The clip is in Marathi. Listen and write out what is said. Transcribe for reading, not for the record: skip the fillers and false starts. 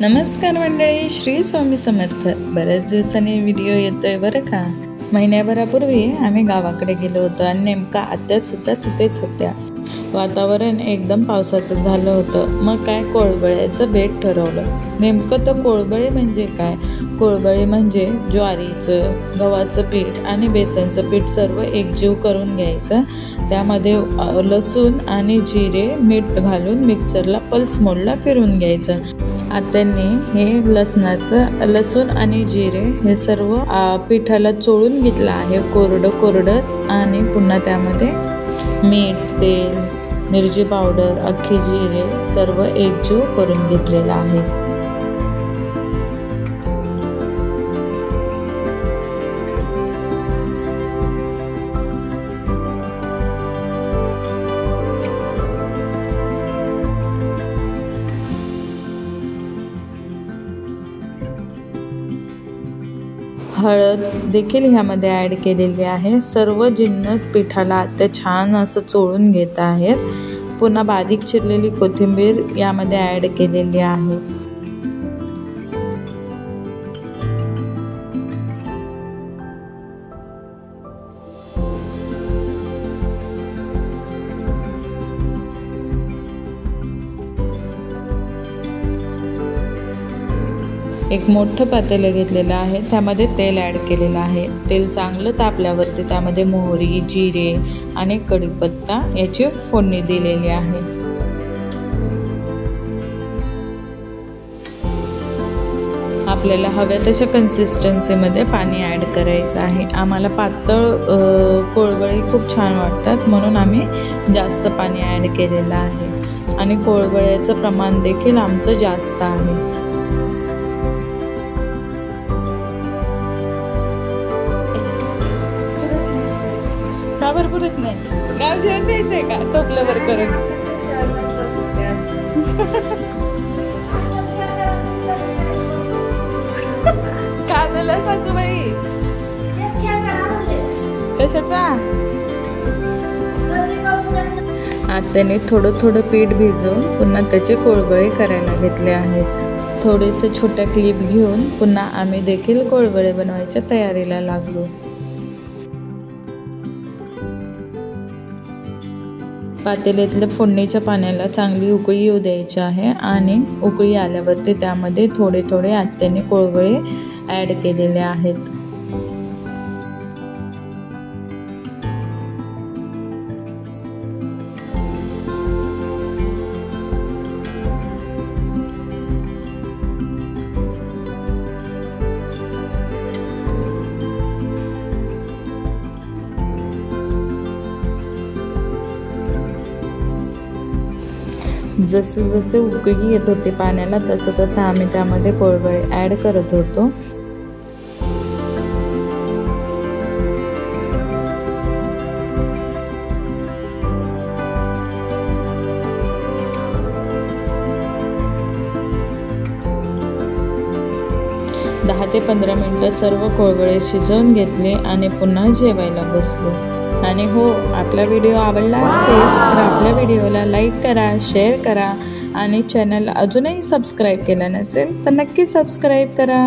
नमस्कार मंडळी, श्री स्वामी समर्थ। बऱ्याच दिवसांनी व्हिडिओ येतोय बरं का। महिन्याभरापूर्वी आम्ही गावाकडे गेलो होतो आणि नेमका आत्या सुद्धा तिथेच होत्या। वातावरण एकदम पावसाचं झालं होतं। मग काय कोळबळ्याचं बेट ठरवलं। नेमकं तर कोळबळे म्हणजे काय? कोळबळे म्हणजे ज्वारीचं, गव्हाचं पीठ आणि बेसनचं पीठ सर्व एकजीव करून घ्यायचं। त्यामध्ये लसूण आणि जिरे, मीठ घालून मिक्सरला पल्स मोडला फिरवून घ्यायचं। आत्यांनी हे लसूण आणि जिरे हे सर्व पिठाला चोळून घेतलं आहे, कोरडंच। आणि पुन्हा त्यामध्ये मीठ, तेल, मिरची पावडर, अख्खी जिरे सर्व एकजीव करून घेतलेलं आहे। हळद देखील ह्यामध्ये ॲड केलेली आहे। सर्व जिन्नस पिठाला ते छान असं चोळून घेत आहेत। पुन्हा बारीक चिरलेली कोथिंबीर यामध्ये ॲड केलेली आहे। एक मोठं पातेलं घेतलेलं आहे, त्यामध्ये तेल ॲड केलेलं आहे। तेल चांगलं तापल्यावरती त्यामध्ये मोहरी, जिरे आणि कढीपत्ता याची फोडणी दिलेली आहे। आपल्याला हव्या तशा कन्सिस्टन्सीमध्ये पाणी ॲड करायचं आहे। आम्हाला पातळ कोळबळे खूप छान वाटतात, म्हणून आम्ही जास्त पाणी ॲड केलेलं आहे आणि कोळबळ्याचं प्रमाण देखील आमचं जास्त आहे। पुरत नाही गाव जेवण द्यायचंय का? टोपल्यावर करून का दिलं सासूबाई? कशाचा? आत्याने थोडं पीठ भिजवून पुन्हा त्याचे कोळबळे करायला घेतले आहेत। थोडेसे छोट्या क्लिप घेऊन पुन्हा आम्ही देखील कोळबळे बनवायच्या तयारीला लागलो। पातेल्यातल्या फोडणीच्या पाण्याला चांगली उकळी येऊ द्यायची आहे आणि उकळी आल्यावरती त्यामध्ये थोडे आत्याने कोळबळे ॲड केलेले आहेत। जसे उकळी येत होते पाण्याला तसं आम्ही त्यामध्ये कोळबळे ॲड करत होतो। दहा ते 15 मिनिटं सर्व कोळबळे शिजवून घेतले आणि पुन्हा जेवायला बसलो। आणि हो, आपला व्हिडिओ आवडला असेल तर आपल्या व्हिडिओला लाईक करा, शेअर करा आणि चॅनल अजूनही सबस्क्राईब केलं नसेल तर नक्की सबस्क्राईब करा।